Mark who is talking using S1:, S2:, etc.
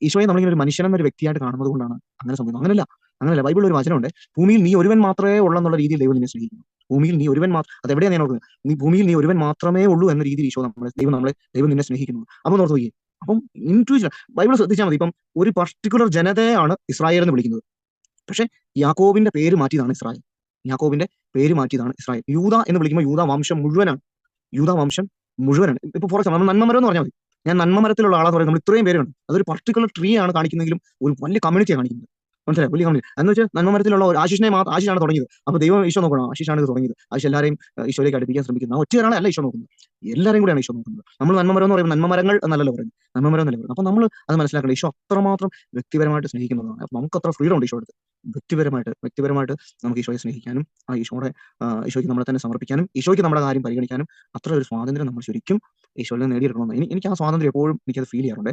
S1: ഈശോയെ നമ്മളിങ്ങനെ ഒരു മനുഷ്യനെന്നൊരു വ്യക്തിയായിട്ട് കാണുന്നത് കൊണ്ടാണ് അങ്ങനെ സംഭവിക്കുന്നത്. അങ്ങനെയല്ല. ബൈബിളിൽ ഒരു വചനമുണ്ട്, ഭൂമിയിൽ നീ ഒരുവൻ മാത്രമേ ഉള്ളൂ എന്നുള്ള രീതിയിൽ ദൈവം നിന്നെ സ്നേഹിക്കുന്നു. ഭൂമിയിൽ നീ ഒരുവൻ മാത്രം, അതെവിടെയാണ് ഞാൻ ഓർക്കുന്നത്, ഭൂമിയിൽ നീ ഒരുവൻ മാത്രമേ ഉള്ളൂ എന്ന രീതിയിൽ ദൈവം നിന്നെ സ്നേഹിക്കുന്നു. അപ്പം ഓർത്ത് നോക്കിയേ, അപ്പം ഇൻട്യൂഷൻ ബൈബിൾ ശ്രദ്ധിച്ചാൽ മതി. ഇപ്പം ഒരു പർട്ടിക്കുലർ ജനതയാണ് ഇസ്രായേൽ എന്ന് വിളിക്കുന്നത്. പക്ഷെ യാക്കോബിന്റെ പേര് മാറ്റിയതാണ് ഇസ്രായേൽ. യാക്കോബിന്റെ പേര് മാറ്റിയതാണ് ഇസ്രായേൽ. യൂദ എന്ന് വിളിക്കുമ്പോൾ യൂദ വംശം മുഴുവനാണ്. യൂദ വംശം മുഴുവനാണ്. ഇപ്പൊ ഫോർ എക്സാമ്പിൾ നമ്മൾ നന്മമരം എന്ന് പറഞ്ഞാൽ മതി. ഞാൻ നന്മമരത്തിലുള്ള ആളാന്ന് പറയുന്നത് നമ്മൾ ഇത്രയും പേരുണ്ട്. അതൊരു പർട്ടിക്കുലർ ട്രീ ആണ് കാണിക്കുന്നെങ്കിലും ഒരു വലിയ കമ്മ്യൂണിറ്റിയാണ് കാണിക്കുന്നത്. മനസ്സിലായി? വലിയ കമ്മ്യൂണിറ്റി എന്ന് വെച്ചാൽ നന്മമരത്തിലുള്ള ഒരു ആശിഷാണ് തുടങ്ങിയത്. അപ്പൊ ദൈവം ഈശോ നോക്കണം, ആശിഷാണ് ഇത് തുടങ്ങിയത്. ആശിഷ് എല്ലാവരെയും ഈശോയിലേക്ക് അടുപ്പിക്കാൻ ശ്രമിക്കുന്നത്. ആ ഒറ്റ ഒരാളെ അല്ല ഈശോ നോക്കുന്നത്, എല്ലാവരെയും കൂടെയാണ് ഈശോ നോക്കുന്നത്. നമ്മൾ നന്മമരം എന്ന് പറയുമ്പോൾ നന്മമരങ്ങൾ എന്നല്ലല്ലോ പറയുന്നത്, നന്മമരം എന്നല്ലേ പറയുന്നത്. അപ്പൊ നമ്മൾ അത് മനസ്സിലാക്കണം, ഈശോ അത്രമാത്രം വ്യക്തിപരമായിട്ട് സ്നേഹിക്കുന്നതാണ്. അപ്പൊ നമുക്ക് അത്ര ഫ്രീഡം ഉണ്ട് ഈശോ അടുത്ത്. വ്യക്തിപരമായിട്ട് നമുക്ക് ഈശോയെ സ്നേഹിക്കാനും ഈശോയ്ക്ക് നമ്മളെ തന്നെ സമർപ്പിക്കാനും ഈശോയ്ക്ക് നമ്മുടെ കാര്യം പരിഗണിക്കാനും അത്ര ഒരു സ്വാതന്ത്ര്യം നമ്മൾ ശരിക്കും ഈശോയിൽ നിന്ന് നേടിയെടുക്കണമെന്ന് എനിക്ക് ആ സ്വാതന്ത്ര്യം എപ്പോഴും എനിക്കത് ഫീൽ ചെയ്യാറുണ്ട്.